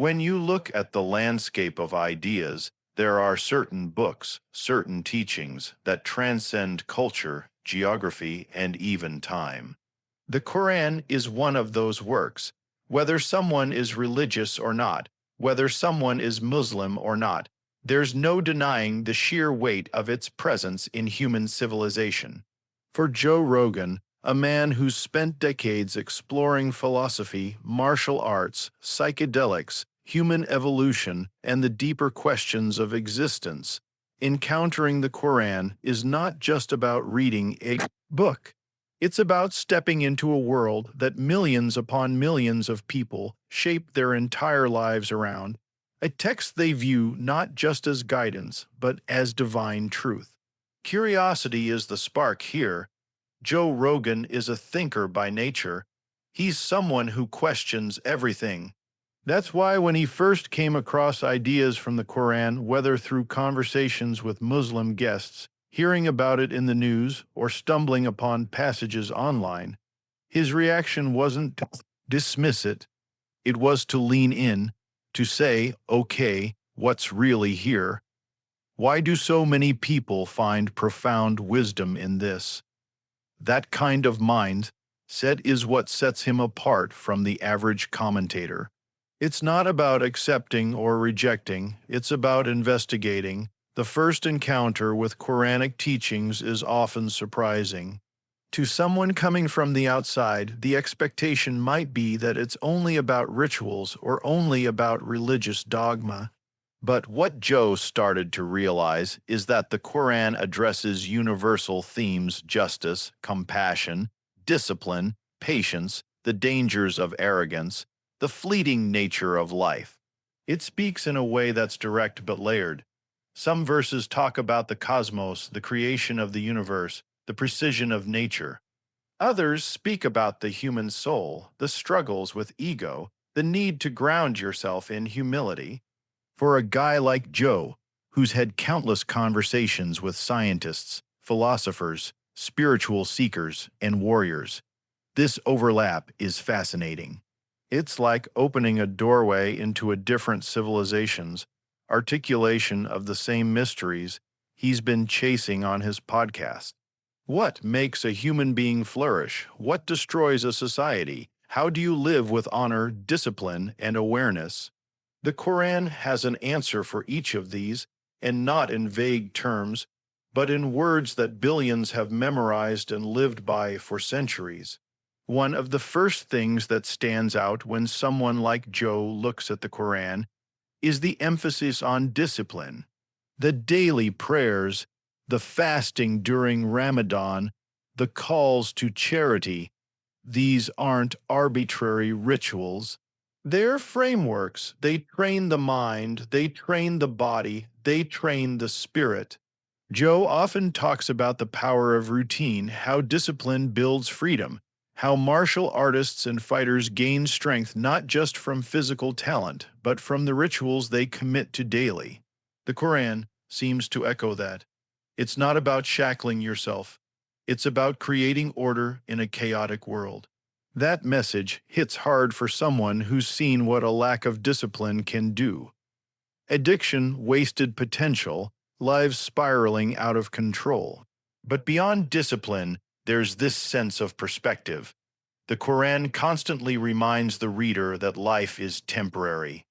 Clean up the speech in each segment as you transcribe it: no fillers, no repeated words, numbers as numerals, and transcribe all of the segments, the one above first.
When you look at the landscape of ideas, there are certain books, certain teachings that transcend culture, geography, and even time. The Quran is one of those works. Whether someone is religious or not, whether someone is Muslim or not, there's no denying the sheer weight of its presence in human civilization. For Joe Rogan, a man who's spent decades exploring philosophy, martial arts, psychedelics, human evolution, and the deeper questions of existence, encountering the Quran is not just about reading a book. It's about stepping into a world that millions upon millions of people shape their entire lives around, a text they view not just as guidance, but as divine truth. Curiosity is the spark here. Joe Rogan is a thinker by nature. He's someone who questions everything. That's why when he first came across ideas from the Quran, whether through conversations with Muslim guests, hearing about it in the news, or stumbling upon passages online, his reaction wasn't to dismiss it, it was to lean in, to say, okay, what's really here? Why do so many people find profound wisdom in this? That kind of mindset is what sets him apart from the average commentator. It's not about accepting or rejecting, it's about investigating. The first encounter with Quranic teachings is often surprising. To someone coming from the outside, the expectation might be that it's only about rituals or only about religious dogma. But what Joe started to realize is that the Quran addresses universal themes: justice, compassion, discipline, patience, the dangers of arrogance, the fleeting nature of life. It speaks in a way that's direct but layered. Some verses talk about the cosmos, the creation of the universe, the precision of nature. Others speak about the human soul, the struggles with ego, the need to ground yourself in humility. For a guy like Joe, who's had countless conversations with scientists, philosophers, spiritual seekers, and warriors, this overlap is fascinating. It's like opening a doorway into a different civilization's articulation of the same mysteries he's been chasing on his podcast. What makes a human being flourish? What destroys a society? How do you live with honor, discipline, and awareness? The Quran has an answer for each of these, and not in vague terms, but in words that billions have memorized and lived by for centuries. One of the first things that stands out when someone like Joe looks at the Quran is the emphasis on discipline. The daily prayers, the fasting during Ramadan, the calls to charity, these aren't arbitrary rituals. They're frameworks. They train the mind, they train the body, they train the spirit. Joe often talks about the power of routine, how discipline builds freedom, how martial artists and fighters gain strength not just from physical talent, but from the rituals they commit to daily. The Quran seems to echo that. It's not about shackling yourself, it's about creating order in a chaotic world. That message hits hard for someone who's seen what a lack of discipline can do. Addiction, wasted potential, lives spiraling out of control. But beyond discipline, there's this sense of perspective. The Quran constantly reminds the reader that life is temporary,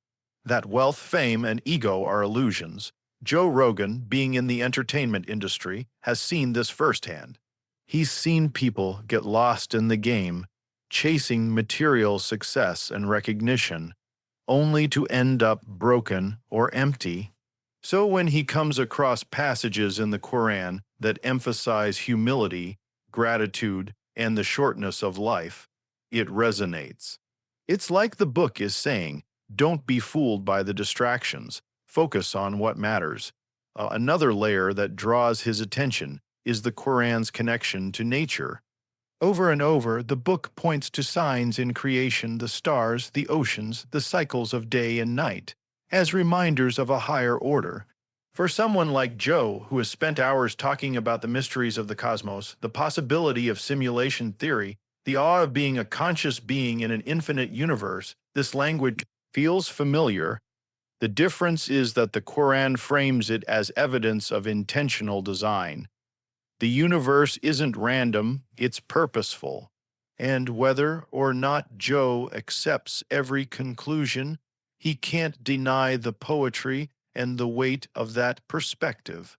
that wealth, fame, and ego are illusions. Joe Rogan, being in the entertainment industry, has seen this firsthand. He's seen people get lost in the game, chasing material success and recognition, only to end up broken or empty. So when he comes across passages in the Quran that emphasize humility, gratitude, and the shortness of life, it resonates. It's like the book is saying, don't be fooled by the distractions, focus on what matters. Another layer that draws his attention is the Quran's connection to nature. Over and over, the book points to signs in creation: the stars, the oceans, the cycles of day and night, as reminders of a higher order. For someone like Joe, who has spent hours talking about the mysteries of the cosmos, the possibility of simulation theory, the awe of being a conscious being in an infinite universe, this language feels familiar. The difference is that the Quran frames it as evidence of intentional design. The universe isn't random, it's purposeful. And whether or not Joe accepts every conclusion, he can't deny the poetry and the weight of that perspective.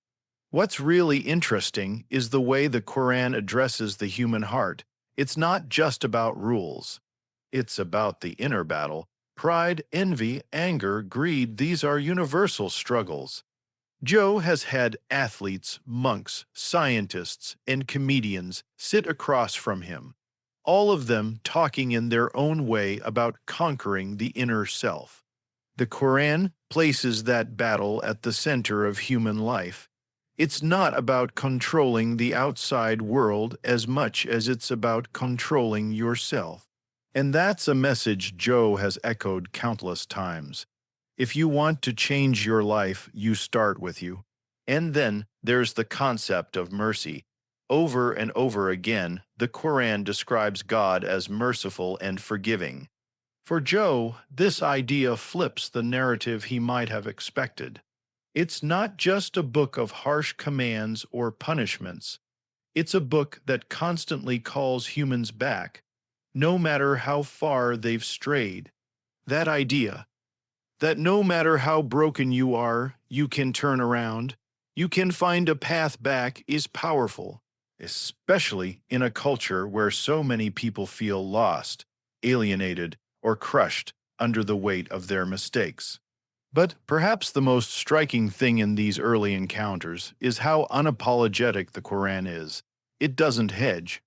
What's really interesting is the way the Quran addresses the human heart. It's not just about rules. It's about the inner battle. Pride, envy, anger, greed, these are universal struggles. Joe has had athletes, monks, scientists, and comedians sit across from him, all of them talking in their own way about conquering the inner self. The Quran places that battle at the center of human life. It's not about controlling the outside world as much as it's about controlling yourself. And that's a message Joe has echoed countless times. If you want to change your life, you start with you. And then there's the concept of mercy. Over and over again, the Quran describes God as merciful and forgiving. For Joe, this idea flips the narrative he might have expected. It's not just a book of harsh commands or punishments. It's a book that constantly calls humans back, no matter how far they've strayed. That idea, that no matter how broken you are, you can turn around, you can find a path back, is powerful, especially in a culture where so many people feel lost, alienated, or crushed under the weight of their mistakes. But perhaps the most striking thing in these early encounters is how unapologetic the Quran is. It doesn't hedge.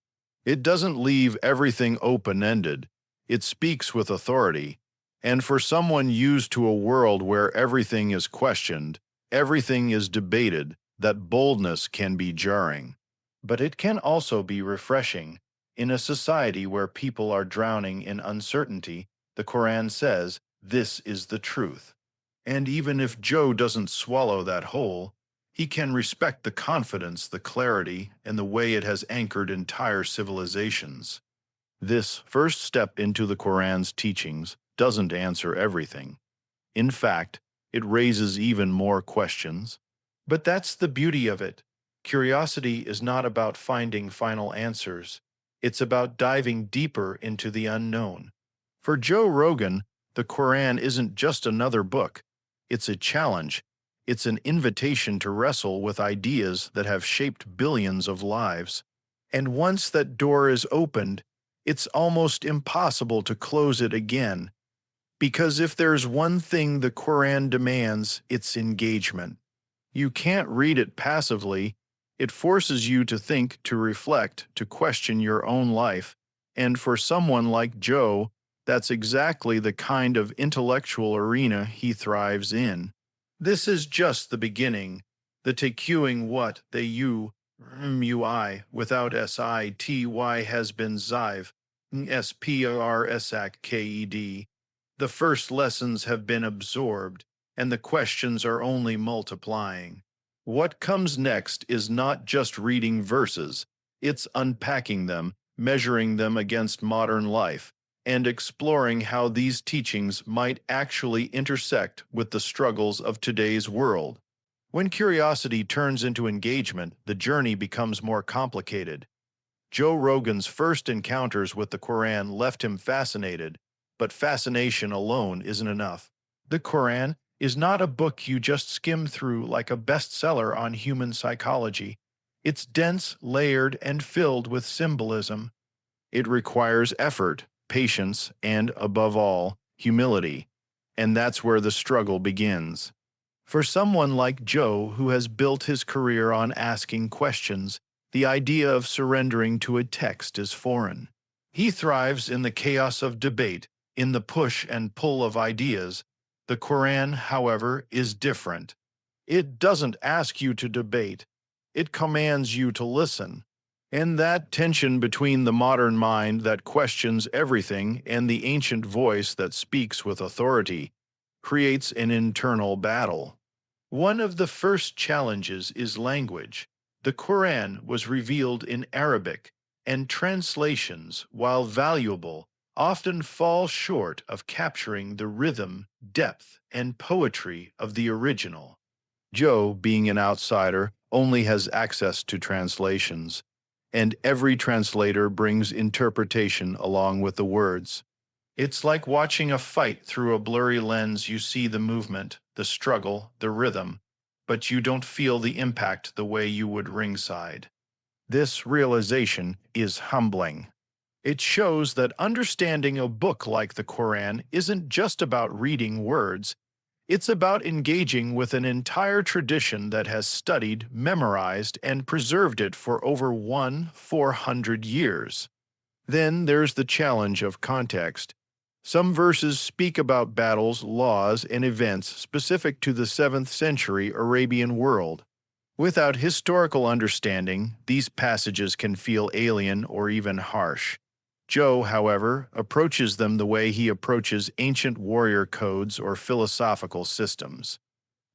It doesn't leave everything open-ended. It speaks with authority. And for someone used to a world where everything is questioned, everything is debated, that boldness can be jarring. But it can also be refreshing. In a society where people are drowning in uncertainty, the Quran says, "This is the truth." And even if Joe doesn't swallow that whole, he can respect the confidence, the clarity, and the way it has anchored entire civilizations. This first step into the Quran's teachings doesn't answer everything. In fact, it raises even more questions. But that's the beauty of it. Curiosity is not about finding final answers. It's about diving deeper into the unknown. For Joe Rogan, the Quran isn't just another book. It's a challenge. It's an invitation to wrestle with ideas that have shaped billions of lives. And once that door is opened, it's almost impossible to close it again. Because if there's one thing the Quran demands, it's engagement. You can't read it passively. It forces you to think, to reflect, to question your own life. And for someone like Joe, that's exactly the kind of intellectual arena he thrives in. This is just the beginning. The tequing what they you, mui, without sity has been zive, sprsked. The first lessons have been absorbed, and the questions are only multiplying. What comes next is not just reading verses, it's unpacking them, measuring them against modern life, and exploring how these teachings might actually intersect with the struggles of today's world. When curiosity turns into engagement, the journey becomes more complicated. Joe Rogan's first encounters with the Quran left him fascinated, but fascination alone isn't enough. The Quran is not a book you just skim through like a bestseller on human psychology. It's dense, layered, and filled with symbolism. It requires effort, patience, and, above all, humility. And that's where the struggle begins. For someone like Joe, who has built his career on asking questions, the idea of surrendering to a text is foreign. He thrives in the chaos of debate, in the push and pull of ideas. The Quran, however, is different. It doesn't ask you to debate. It commands you to listen. And that tension between the modern mind that questions everything and the ancient voice that speaks with authority creates an internal battle. One of the first challenges is language. The Quran was revealed in Arabic, and translations, while valuable, often fall short of capturing the rhythm, depth, and poetry of the original. Joe, being an outsider, only has access to translations, and every translator brings interpretation along with the words. It's like watching a fight through a blurry lens. You see the movement, the struggle, the rhythm, but you don't feel the impact the way you would ringside. This realization is humbling. It shows that understanding a book like the Koran isn't just about reading words, it's about engaging with an entire tradition that has studied, memorized, and preserved it for over 400 years. Then there's the challenge of context. Some verses speak about battles, laws, and events specific to the 7th century Arabian world. Without historical understanding, these passages can feel alien or even harsh. Joe, however, approaches them the way he approaches ancient warrior codes or philosophical systems.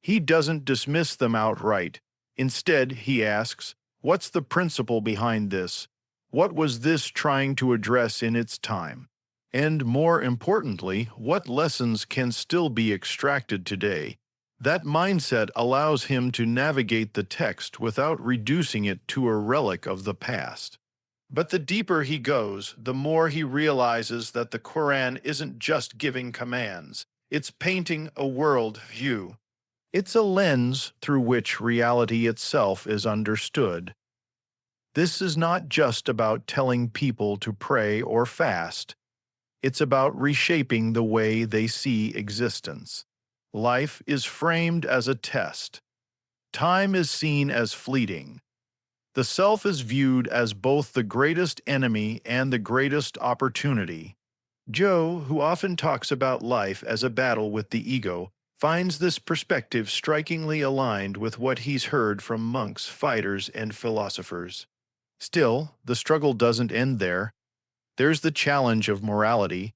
He doesn't dismiss them outright. Instead, he asks, what's the principle behind this? What was this trying to address in its time? And more importantly, what lessons can still be extracted today? That mindset allows him to navigate the text without reducing it to a relic of the past. But the deeper he goes, the more he realizes that the Quran isn't just giving commands, it's painting a world view. It's a lens through which reality itself is understood. This is not just about telling people to pray or fast. It's about reshaping the way they see existence. Life is framed as a test. Time is seen as fleeting. The self is viewed as both the greatest enemy and the greatest opportunity. Joe, who often talks about life as a battle with the ego, finds this perspective strikingly aligned with what he's heard from monks, fighters, and philosophers. Still, the struggle doesn't end there. There's the challenge of morality.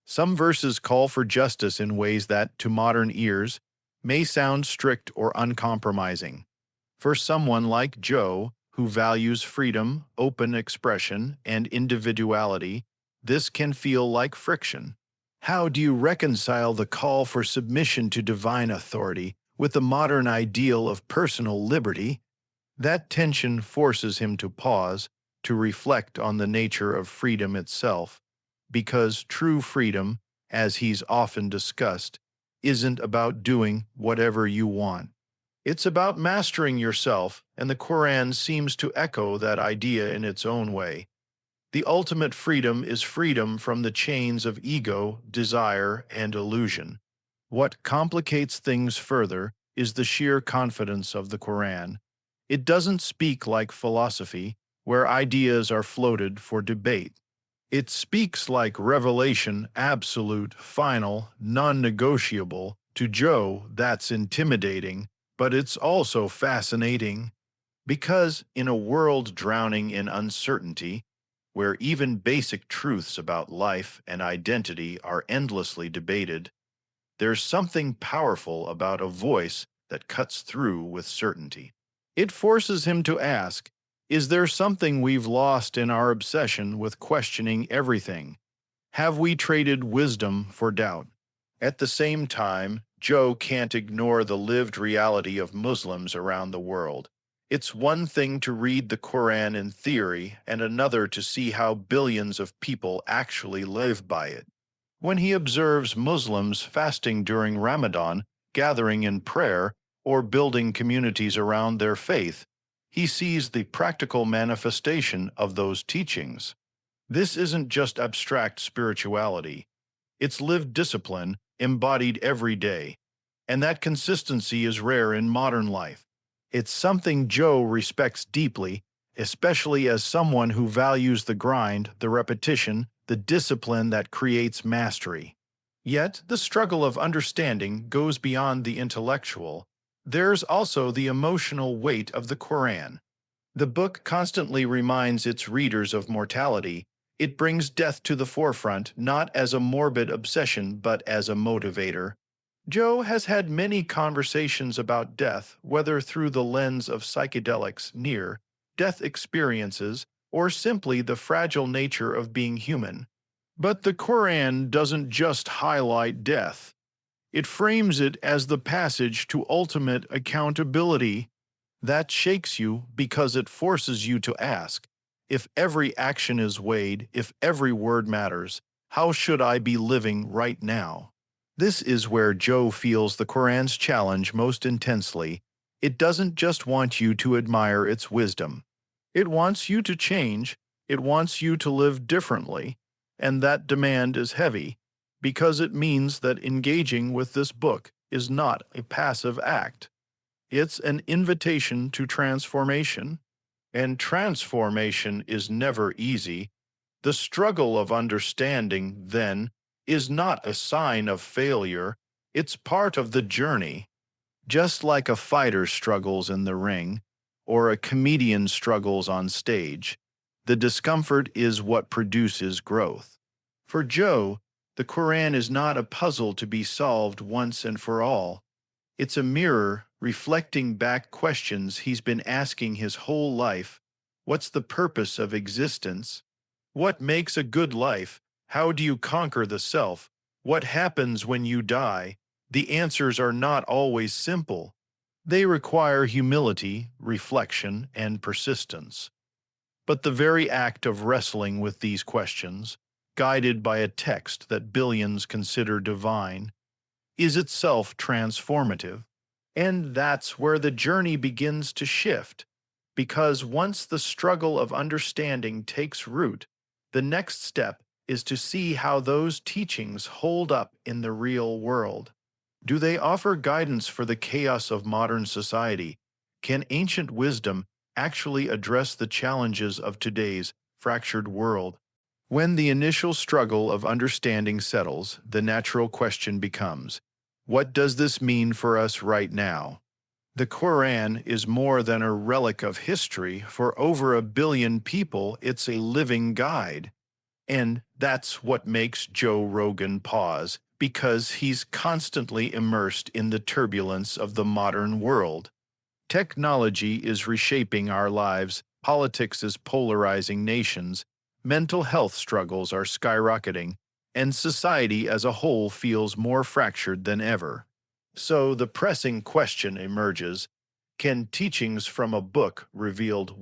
Some verses call for justice in ways that, to modern ears, may sound strict or uncompromising. For someone like Joe, who values freedom, open expression, and individuality, this can feel like friction. How do you reconcile the call for submission to divine authority with the modern ideal of personal liberty? That tension forces him to pause, to reflect on the nature of freedom itself, because true freedom, as he's often discussed, isn't about doing whatever you want. It's about mastering yourself, and the Quran seems to echo that idea in its own way. The ultimate freedom is freedom from the chains of ego, desire, and illusion. What complicates things further is the sheer confidence of the Quran. It doesn't speak like philosophy, where ideas are floated for debate. It speaks like revelation, absolute, final, non-negotiable. To Joe, that's intimidating, but it's also fascinating. Because in a world drowning in uncertainty, where even basic truths about life and identity are endlessly debated, there's something powerful about a voice that cuts through with certainty. It forces him to ask, is there something we've lost in our obsession with questioning everything? Have we traded wisdom for doubt? At the same time, Joe can't ignore the lived reality of Muslims around the world. It's one thing to read the Quran in theory and another to see how billions of people actually live by it. When he observes Muslims fasting during Ramadan, gathering in prayer, or building communities around their faith, he sees the practical manifestation of those teachings. This isn't just abstract spirituality. It's lived discipline, embodied every day. And that consistency is rare in modern life. It's something Joe respects deeply, especially as someone who values the grind, the repetition, the discipline that creates mastery. Yet, the struggle of understanding goes beyond the intellectual. There's also the emotional weight of the Quran. The book constantly reminds its readers of mortality. It brings death to the forefront, not as a morbid obsession, but as a motivator. Joe has had many conversations about death, whether through the lens of psychedelics, near-death experiences, or simply the fragile nature of being human. But the Quran doesn't just highlight death. It frames it as the passage to ultimate accountability. That shakes you because it forces you to ask, if every action is weighed, if every word matters, how should I be living right now? This is where Joe feels the Quran's challenge most intensely. It doesn't just want you to admire its wisdom. It wants you to change, it wants you to live differently, and that demand is heavy because it means that engaging with this book is not a passive act. It's an invitation to transformation, and transformation is never easy. The struggle of understanding, then, is not a sign of failure, it's part of the journey. Just like a fighter struggles in the ring, or a comedian struggles on stage, the discomfort is what produces growth. For Joe, the Quran is not a puzzle to be solved once and for all. It's a mirror reflecting back questions he's been asking his whole life. What's the purpose of existence? What makes a good life? How do you conquer the self? What happens when you die? The answers are not always simple. They require humility, reflection, and persistence. But the very act of wrestling with these questions, guided by a text that billions consider divine, is itself transformative. And that's where the journey begins to shift, because once the struggle of understanding takes root, the next step is to see how those teachings hold up in the real world. Do they offer guidance for the chaos of modern society? Can ancient wisdom actually address the challenges of today's fractured world? When the initial struggle of understanding settles, the natural question becomes, what does this mean for us right now? The Quran is more than a relic of history. For over 1 billion people, it's a living guide. And that's what makes Joe Rogan pause, because he's constantly immersed in the turbulence of the modern world. Technology is reshaping our lives, politics is polarizing nations, mental health struggles are skyrocketing, and society as a whole feels more fractured than ever. So the pressing question emerges, can teachings from a book revealed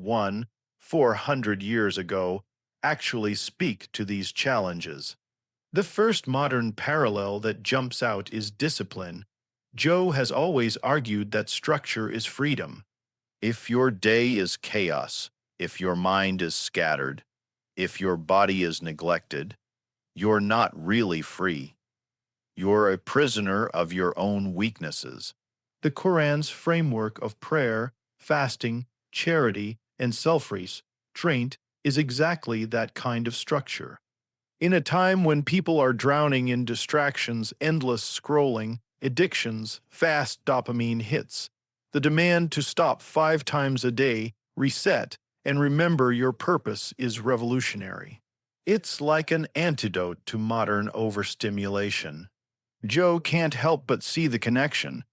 400 years ago actually speak to these challenges? The first modern parallel that jumps out is discipline. Joe has always argued that structure is freedom. If your day is chaos, if your mind is scattered, if your body is neglected, you're not really free. You're a prisoner of your own weaknesses. The Quran's framework of prayer, fasting, charity, and self-restraint is exactly that kind of structure. In a time when people are drowning in distractions, endless scrolling, addictions, fast dopamine hits, the demand to stop 5 times a day, reset, and remember your purpose is revolutionary. It's like an antidote to modern overstimulation. Joe can't help but see the connection.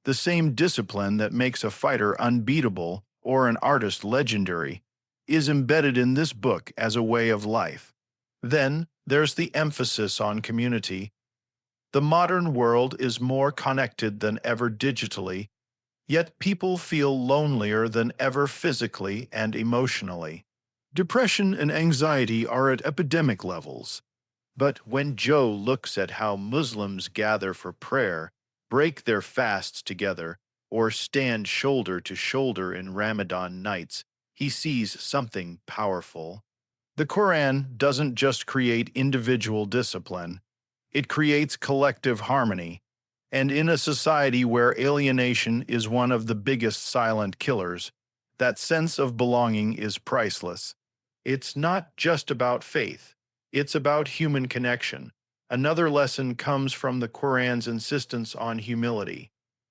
The same discipline that makes a fighter unbeatable or an artist legendary is embedded in this book as a way of life. Then there's the emphasis on community. The modern world is more connected than ever digitally, yet people feel lonelier than ever physically and emotionally. Depression and anxiety are at epidemic levels. But when Joe looks at how Muslims gather for prayer, break their fasts together, or stand shoulder to shoulder in Ramadan nights, he sees something powerful. The Quran doesn't just create individual discipline, it creates collective harmony. And in a society where alienation is one of the biggest silent killers, that sense of belonging is priceless. It's not just about faith, it's about human connection. Another lesson comes from the Quran's insistence on humility.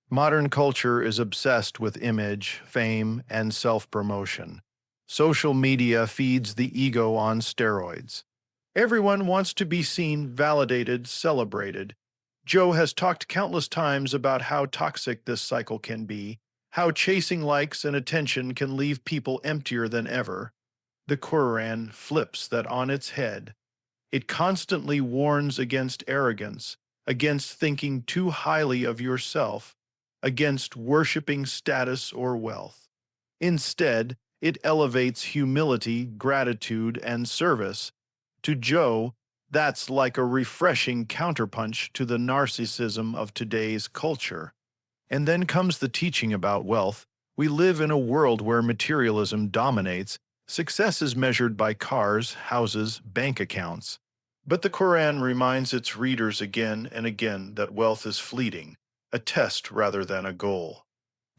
Modern culture is obsessed with image, fame, and self-promotion. Social media feeds the ego on steroids. Everyone wants to be seen, validated, celebrated. Joe has talked countless times about how toxic this cycle can be, how chasing likes and attention can leave people emptier than ever. The Quran flips that on its head. It constantly warns against arrogance, against thinking too highly of yourself, against worshiping status or wealth. Instead, it elevates humility, gratitude, and service. To Joe, that's like a refreshing counterpunch to the narcissism of today's culture. And then comes the teaching about wealth. We live in a world where materialism dominates. Success is measured by cars, houses, bank accounts. But the Quran reminds its readers again and again that wealth is fleeting, a test rather than a goal.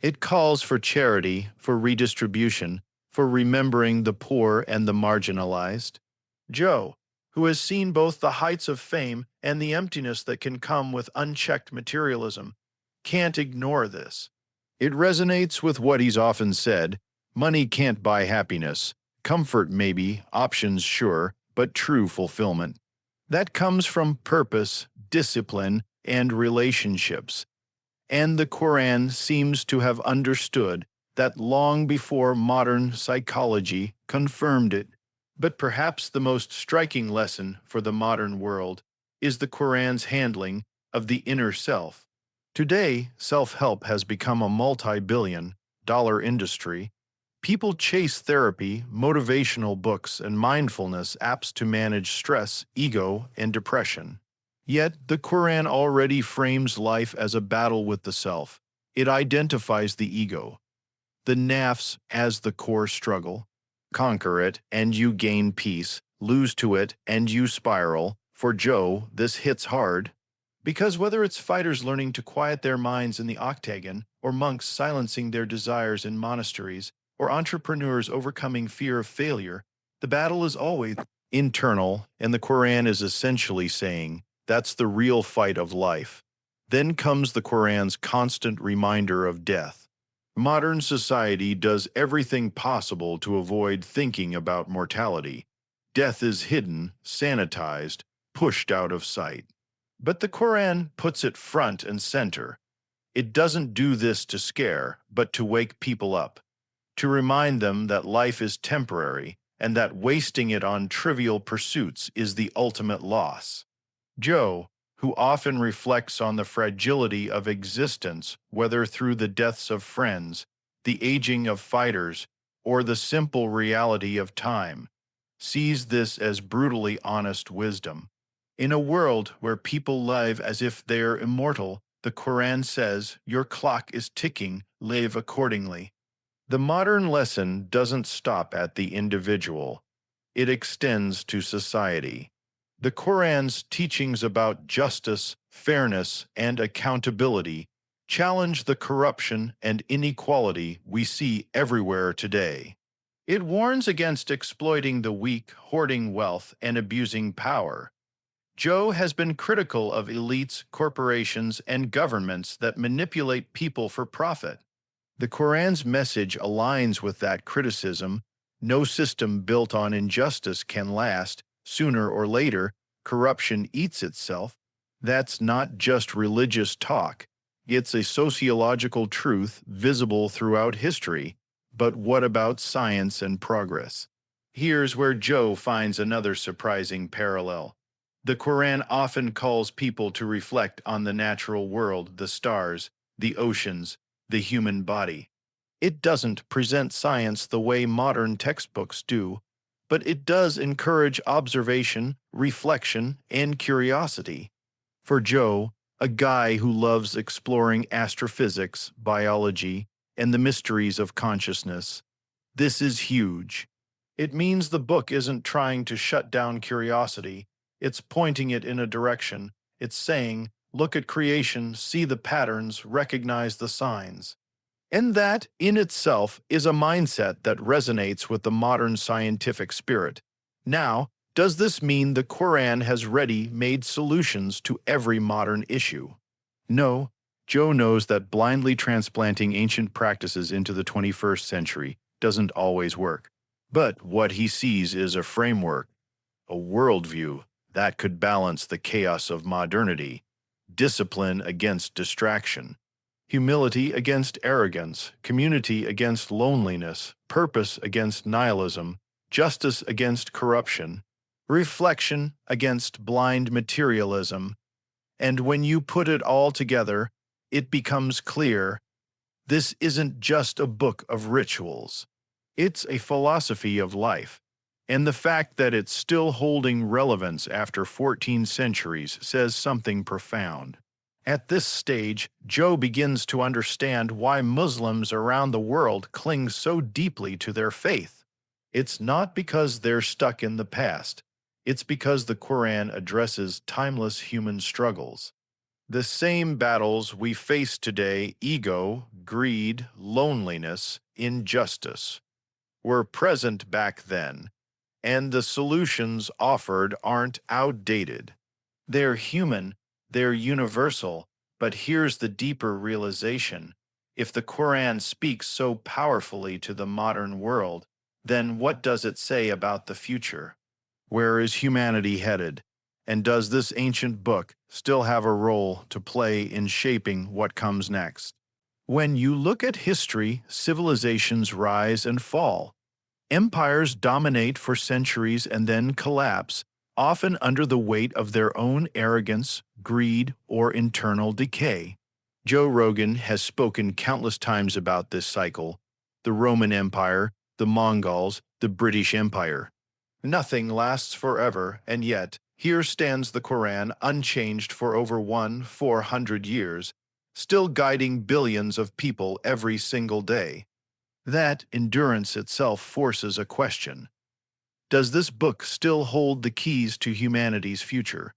It calls for charity, for redistribution, for remembering the poor and the marginalized. Joe, who has seen both the heights of fame and the emptiness that can come with unchecked materialism, can't ignore this. It resonates with what he's often said: money can't buy happiness, comfort maybe, options sure, but true fulfillment. That comes from purpose, discipline, and relationships. And the Quran seems to have understood that long before modern psychology confirmed it. But perhaps the most striking lesson for the modern world is the Quran's handling of the inner self. Today, self-help has become a multi-billion-dollar industry. People chase therapy, motivational books, and mindfulness apps to manage stress, ego, and depression. Yet, the Quran already frames life as a battle with the self. It identifies the ego, the nafs, as the core struggle. Conquer it, and you gain peace. Lose to it, and you spiral. For Joe, this hits hard. Because whether it's fighters learning to quiet their minds in the octagon, or monks silencing their desires in monasteries, or entrepreneurs overcoming fear of failure, the battle is always internal, and the Quran is essentially saying, that's the real fight of life. Then comes the Quran's constant reminder of death. Modern society does everything possible to avoid thinking about mortality. Death is hidden, sanitized, pushed out of sight. But the Quran puts it front and center. It doesn't do this to scare, but to wake people up, to remind them that life is temporary and that wasting it on trivial pursuits is the ultimate loss. Joe, who often reflects on the fragility of existence, whether through the deaths of friends, the aging of fighters, or the simple reality of time, sees this as brutally honest wisdom. In a world where people live as if they're immortal, the Quran says, your clock is ticking, live accordingly. The modern lesson doesn't stop at the individual. It extends to society. The Quran's teachings about justice, fairness, and accountability challenge the corruption and inequality we see everywhere today. It warns against exploiting the weak, hoarding wealth, and abusing power. Joe has been critical of elites, corporations, and governments that manipulate people for profit. The Quran's message aligns with that criticism. No system built on injustice can last. Sooner or later, corruption eats itself. That's not just religious talk. It's a sociological truth visible throughout history. But what about science and progress? Here's where Joe finds another surprising parallel. The Quran often calls people to reflect on the natural world, the stars, the oceans, the human body. It doesn't present science the way modern textbooks do, but it does encourage observation, reflection, and curiosity. For Joe, a guy who loves exploring astrophysics, biology, and the mysteries of consciousness, this is huge. It means the book isn't trying to shut down curiosity, it's pointing it in a direction. It's saying, look at creation, see the patterns, recognize the signs. And that, in itself, is a mindset that resonates with the modern scientific spirit. Now, does this mean the Quran has ready-made solutions to every modern issue? No. Joe knows that blindly transplanting ancient practices into the 21st century doesn't always work. But what he sees is a framework, a worldview that could balance the chaos of modernity, discipline against distraction, humility against arrogance, community against loneliness, purpose against nihilism, justice against corruption. reflection against blind materialism, and when you put it all together, it becomes clear this isn't just a book of rituals. It's a philosophy of life. And the fact that it's still holding relevance after 14 centuries says something profound. At this stage, Joe begins to understand why Muslims around the world cling so deeply to their faith. It's not because they're stuck in the past. It's because the Quran addresses timeless human struggles. The same battles we face today, ego, greed, loneliness, injustice, were present back then, and the solutions offered aren't outdated. They're human, they're universal, but here's the deeper realization. If the Quran speaks so powerfully to the modern world, then what does it say about the future? Where is humanity headed? And does this ancient book still have a role to play in shaping what comes next? When you look at history, civilizations rise and fall. Empires dominate for centuries and then collapse, often under the weight of their own arrogance, greed, or internal decay. Joe Rogan has spoken countless times about this cycle: the Roman Empire, the Mongols, the British Empire. Nothing lasts forever, and yet, here stands the Quran unchanged for over 400 years, still guiding billions of people every single day. That endurance itself forces a question. Does this book still hold the keys to humanity's future?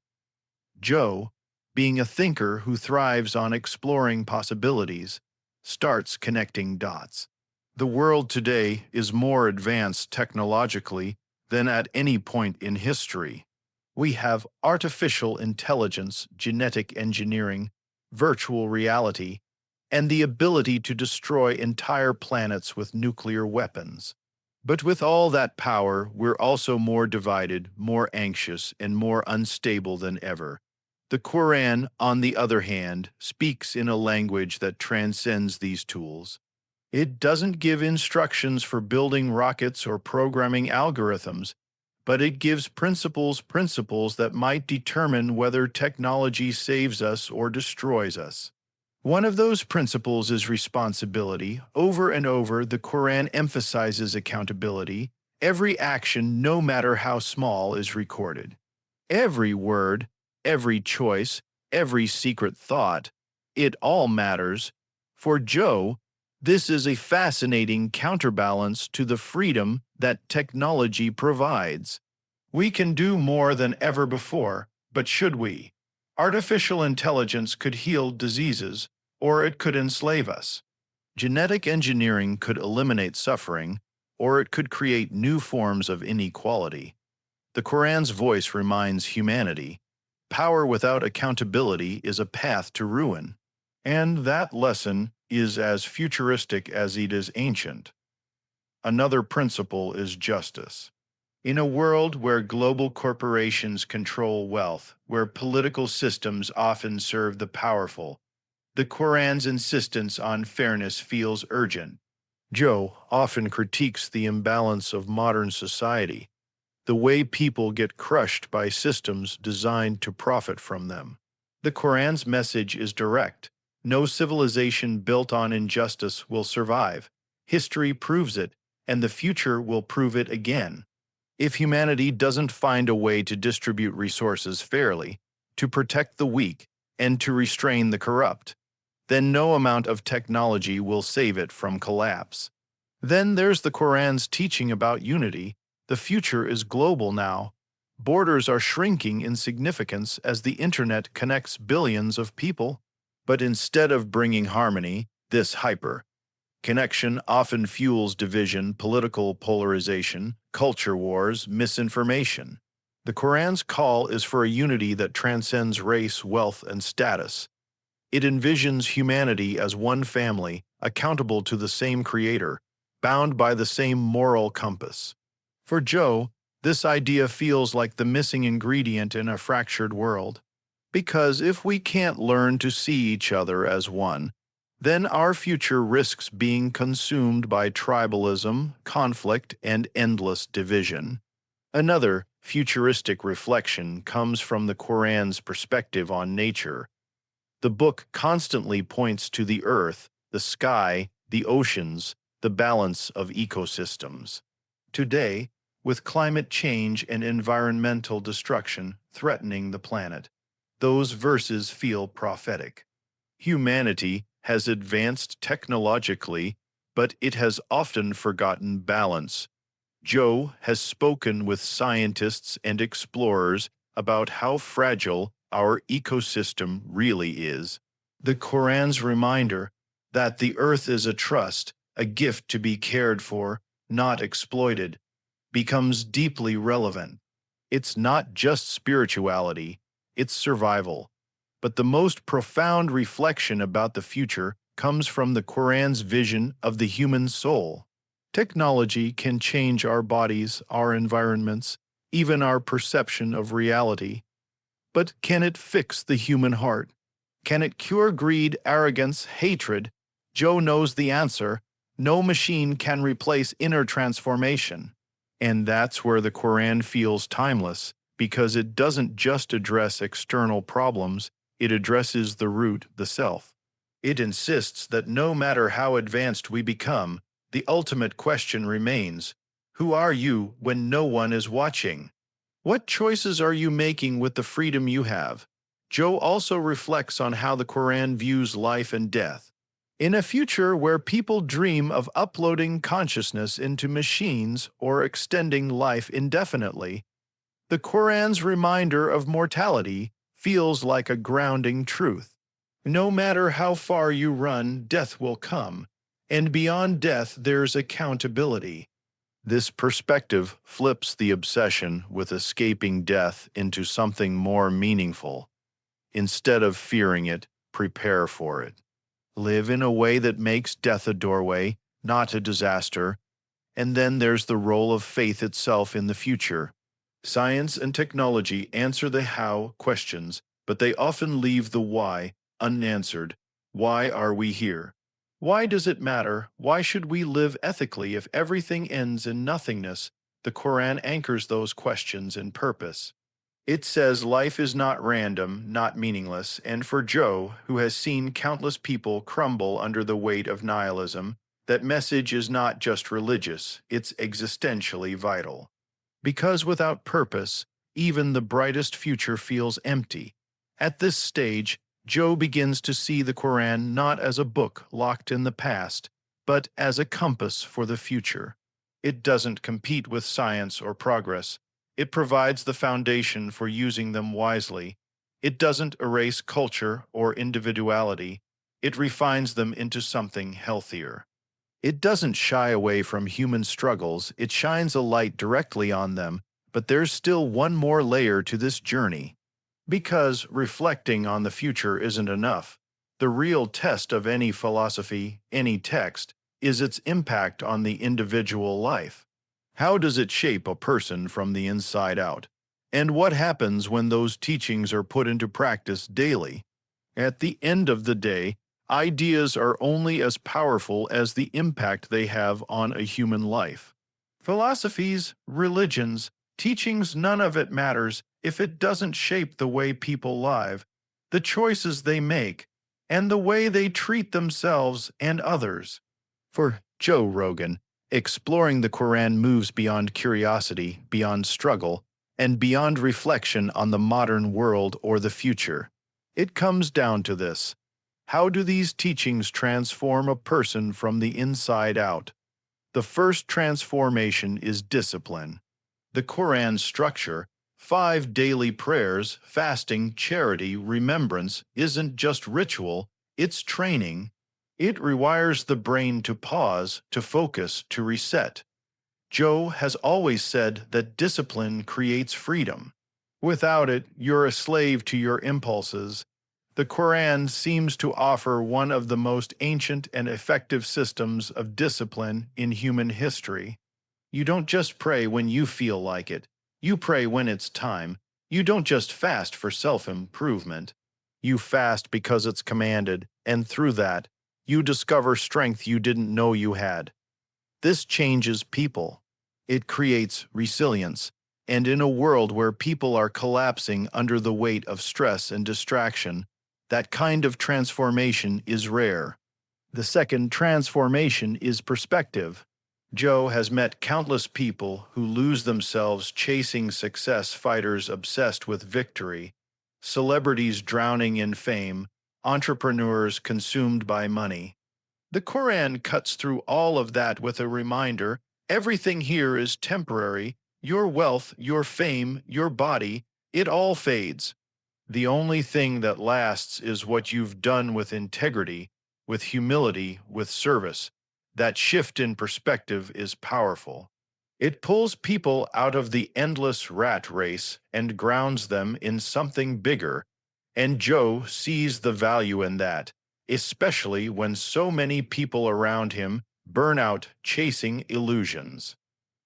Joe, being a thinker who thrives on exploring possibilities, starts connecting dots. The world today is more advanced technologically than at any point in history. We have artificial intelligence, genetic engineering, virtual reality, and the ability to destroy entire planets with nuclear weapons. But with all that power, we're also more divided, more anxious, and more unstable than ever. The Quran, on the other hand, speaks in a language that transcends these tools. It doesn't give instructions for building rockets or programming algorithms, but it gives principles that might determine whether technology saves us or destroys us. One of those principles is responsibility. Over and over, the Quran emphasizes accountability. Every action, no matter how small, is recorded. Every word, every choice, every secret thought, it all matters. For Joe, this is a fascinating counterbalance to the freedom that technology provides. We can do more than ever before, but should we? Artificial intelligence could heal diseases, or it could enslave us. Genetic engineering could eliminate suffering, or it could create new forms of inequality. The Quran's voice reminds humanity, power without accountability is a path to ruin. And that lesson is as futuristic as it is ancient. Another principle is justice. In a world where global corporations control wealth, where political systems often serve the powerful, the Quran's insistence on fairness feels urgent. Joe often critiques the imbalance of modern society, the way people get crushed by systems designed to profit from them. The Quran's message is direct. No civilization built on injustice will survive. History proves it, and the future will prove it again. If humanity doesn't find a way to distribute resources fairly, to protect the weak, and to restrain the corrupt, then no amount of technology will save it from collapse. Then there's the Quran's teaching about unity. The future is global now. Borders are shrinking in significance as the internet connects billions of people. But instead of bringing harmony, this connection often fuels division, political polarization, culture wars, misinformation. The Quran's call is for a unity that transcends race, wealth, and status. It envisions humanity as one family, accountable to the same Creator, bound by the same moral compass. For Joe, this idea feels like the missing ingredient in a fractured world. Because if we can't learn to see each other as one, then our future risks being consumed by tribalism, conflict, and endless division. Another futuristic reflection comes from the Quran's perspective on nature. The book constantly points to the earth, the sky, the oceans, the balance of ecosystems. Today, with climate change and environmental destruction threatening the planet, those verses feel prophetic. Humanity has advanced technologically, but it has often forgotten balance. Joe has spoken with scientists and explorers about how fragile our ecosystem really is. The Quran's reminder that the earth is a trust, a gift to be cared for, not exploited, becomes deeply relevant. It's not just spirituality, it's survival. But the most profound reflection about the future comes from the Quran's vision of the human soul. Technology can change our bodies, our environments, even our perception of reality. But can it fix the human heart? Can it cure greed, arrogance, hatred? Joe knows the answer. No machine can replace inner transformation. And that's where the Quran feels timeless, because it doesn't just address external problems, it addresses the root, the self. It insists that no matter how advanced we become, the ultimate question remains: who are you when no one is watching? What choices are you making with the freedom you have? Joe also reflects on how the Quran views life and death. In a future where people dream of uploading consciousness into machines or extending life indefinitely, the Quran's reminder of mortality feels like a grounding truth. No matter how far you run, death will come, and beyond death there's accountability. This perspective flips the obsession with escaping death into something more meaningful. Instead of fearing it, prepare for it. Live in a way that makes death a doorway, not a disaster. And then there's the role of faith itself in the future. Science and technology answer the how questions, but they often leave the why unanswered. Why are we here? Why does it matter? Why should we live ethically if everything ends in nothingness? The Quran anchors those questions in purpose. It says life is not random, not meaningless, and for Joe, who has seen countless people crumble under the weight of nihilism, that message is not just religious, it's existentially vital. Because without purpose, even the brightest future feels empty. At this stage, Joe begins to see the Quran not as a book locked in the past, but as a compass for the future. It doesn't compete with science or progress. It provides the foundation for using them wisely. It doesn't erase culture or individuality. It refines them into something healthier. It doesn't shy away from human struggles, it shines a light directly on them, but there's still one more layer to this journey. Because reflecting on the future isn't enough. The real test of any philosophy, any text, is its impact on the individual life. How does it shape a person from the inside out? And what happens when those teachings are put into practice daily? At the end of the day, ideas are only as powerful as the impact they have on a human life. Philosophies, religions, teachings, none of it matters if it doesn't shape the way people live, the choices they make, and the way they treat themselves and others. For Joe Rogan, exploring the Quran moves beyond curiosity, beyond struggle, and beyond reflection on the modern world or the future. It comes down to this: how do these teachings transform a person from the inside out? The first transformation is discipline. The Quran's structure, 5 daily prayers, fasting, charity, remembrance, isn't just ritual, it's training. It rewires the brain to pause, to focus, to reset. Joe has always said that discipline creates freedom. Without it, you're a slave to your impulses. The Quran seems to offer one of the most ancient and effective systems of discipline in human history. You don't just pray when you feel like it. You pray when it's time. You don't just fast for self-improvement. You fast because it's commanded, and through that, you discover strength you didn't know you had. This changes people. It creates resilience. And in a world where people are collapsing under the weight of stress and distraction, that kind of transformation is rare. The second transformation is perspective. Joe has met countless people who lose themselves chasing success, fighters obsessed with victory, celebrities drowning in fame, entrepreneurs consumed by money. The Quran cuts through all of that with a reminder: everything here is temporary. Your wealth, your fame, your body, it all fades. The only thing that lasts is what you've done with integrity, with humility, with service. That shift in perspective is powerful. It pulls people out of the endless rat race and grounds them in something bigger. And Joe sees the value in that, especially when so many people around him burn out chasing illusions.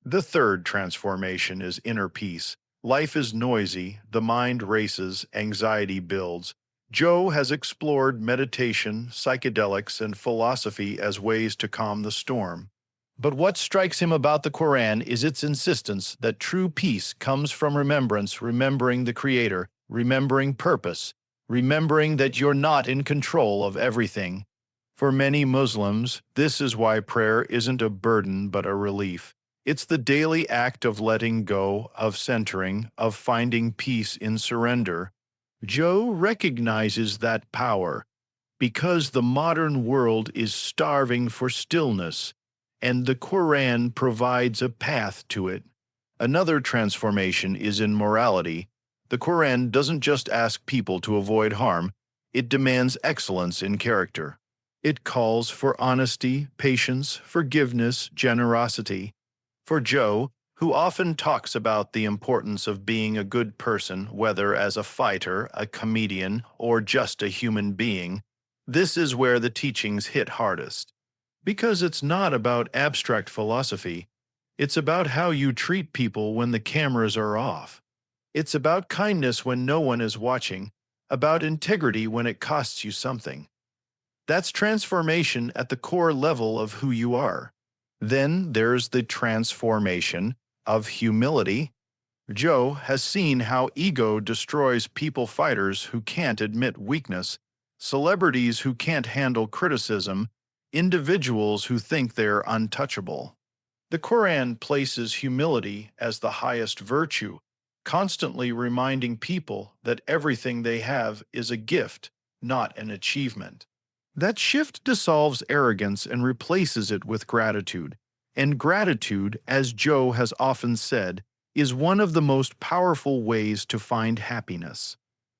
The third transformation is inner peace. Life is noisy, the mind races, anxiety builds. Joe has explored meditation, psychedelics, and philosophy as ways to calm the storm. But what strikes him about the Quran is its insistence that true peace comes from remembrance, remembering the Creator, remembering purpose, remembering that you're not in control of everything. For many Muslims, this is why prayer isn't a burden but a relief. It's the daily act of letting go, of centering, of finding peace in surrender. Joe recognizes that power because the modern world is starving for stillness, and the Quran provides a path to it. Another transformation is in morality. The Quran doesn't just ask people to avoid harm, it demands excellence in character. It calls for honesty, patience, forgiveness, generosity. For Joe, who often talks about the importance of being a good person, whether as a fighter, a comedian, or just a human being, this is where the teachings hit hardest. Because it's not about abstract philosophy, it's about how you treat people when the cameras are off. It's about kindness when no one is watching, about integrity when it costs you something. That's transformation at the core level of who you are. Then there's the transformation of humility. Joe has seen how ego destroys people, fighters who can't admit weakness, celebrities who can't handle criticism, individuals who think they're untouchable. The Quran places humility as the highest virtue, constantly reminding people that everything they have is a gift, not an achievement. That shift dissolves arrogance and replaces it with gratitude. And gratitude, as Joe has often said, is one of the most powerful ways to find happiness.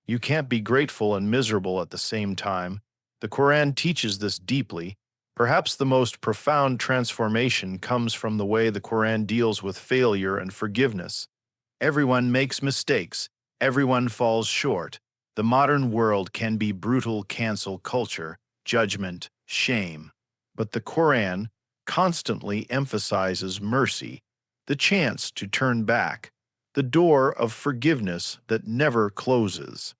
You can't be grateful and miserable at the same time. The Quran teaches this deeply. Perhaps the most profound transformation comes from the way the Quran deals with failure and forgiveness. Everyone makes mistakes. Everyone falls short. The modern world can be brutal: cancel culture, judgment, shame. But the Quran constantly emphasizes mercy, the chance to turn back, the door of forgiveness that never closes.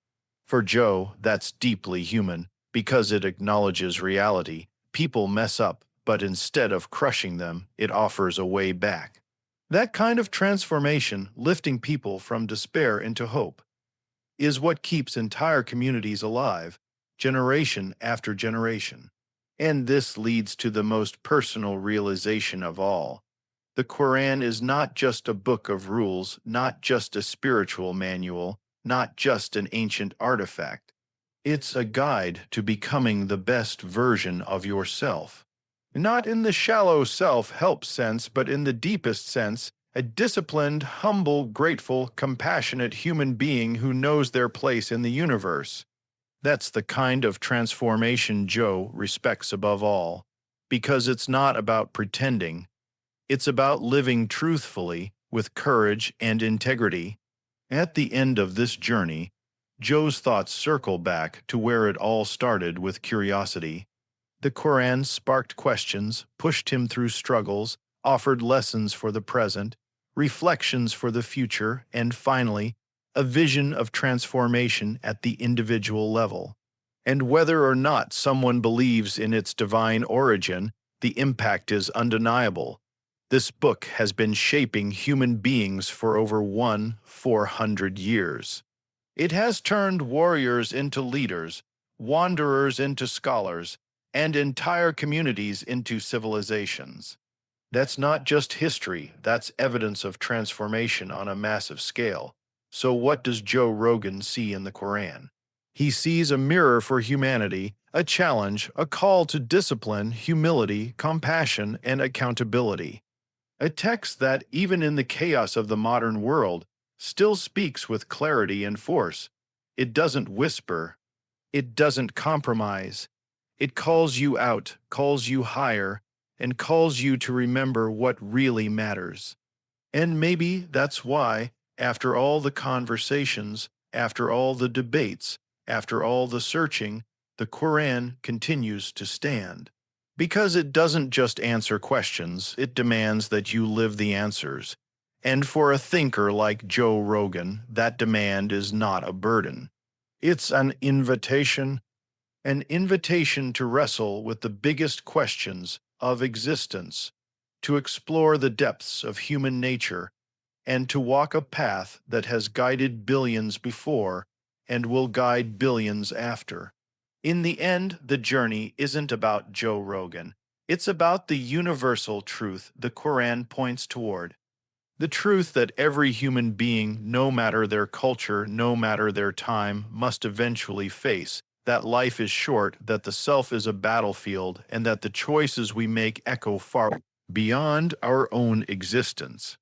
For Joe, that's deeply human because it acknowledges reality. People mess up, but instead of crushing them, it offers a way back. That kind of transformation, lifting people from despair into hope, is what keeps entire communities alive, generation after generation. And this leads to the most personal realization of all. The Quran is not just a book of rules, not just a spiritual manual, not just an ancient artifact. It's a guide to becoming the best version of yourself. Not in the shallow self-help sense, but in the deepest sense, a disciplined, humble, grateful, compassionate human being who knows their place in the universe. That's the kind of transformation Joe respects above all, because it's not about pretending. It's about living truthfully, with courage and integrity. At the end of this journey, Joe's thoughts circle back to where it all started, with curiosity. The Quran sparked questions, pushed him through struggles, offered lessons for the present, reflections for the future, and finally, a vision of transformation at the individual level. And whether or not someone believes in its divine origin, the impact is undeniable. This book has been shaping human beings for over 400 years. It has turned warriors into leaders, wanderers into scholars, and entire communities into civilizations. That's not just history, that's evidence of transformation on a massive scale. So, what does Joe Rogan see in the Quran? He sees a mirror for humanity, a challenge, a call to discipline, humility, compassion, and accountability. A text that, even in the chaos of the modern world, still speaks with clarity and force. It doesn't whisper, it doesn't compromise. It calls you out, calls you higher, and calls you to remember what really matters. And maybe that's why, after all the conversations, after all the debates, after all the searching, the Quran continues to stand. Because it doesn't just answer questions, it demands that you live the answers. And for a thinker like Joe Rogan, that demand is not a burden. It's an invitation to wrestle with the biggest questions of existence, to explore the depths of human nature, and to walk a path that has guided billions before and will guide billions after. In the end, the journey isn't about Joe Rogan. It's about the universal truth the Quran points toward. The truth that every human being, no matter their culture, no matter their time, must eventually face. That life is short, that the self is a battlefield, and that the choices we make echo far beyond our own existence.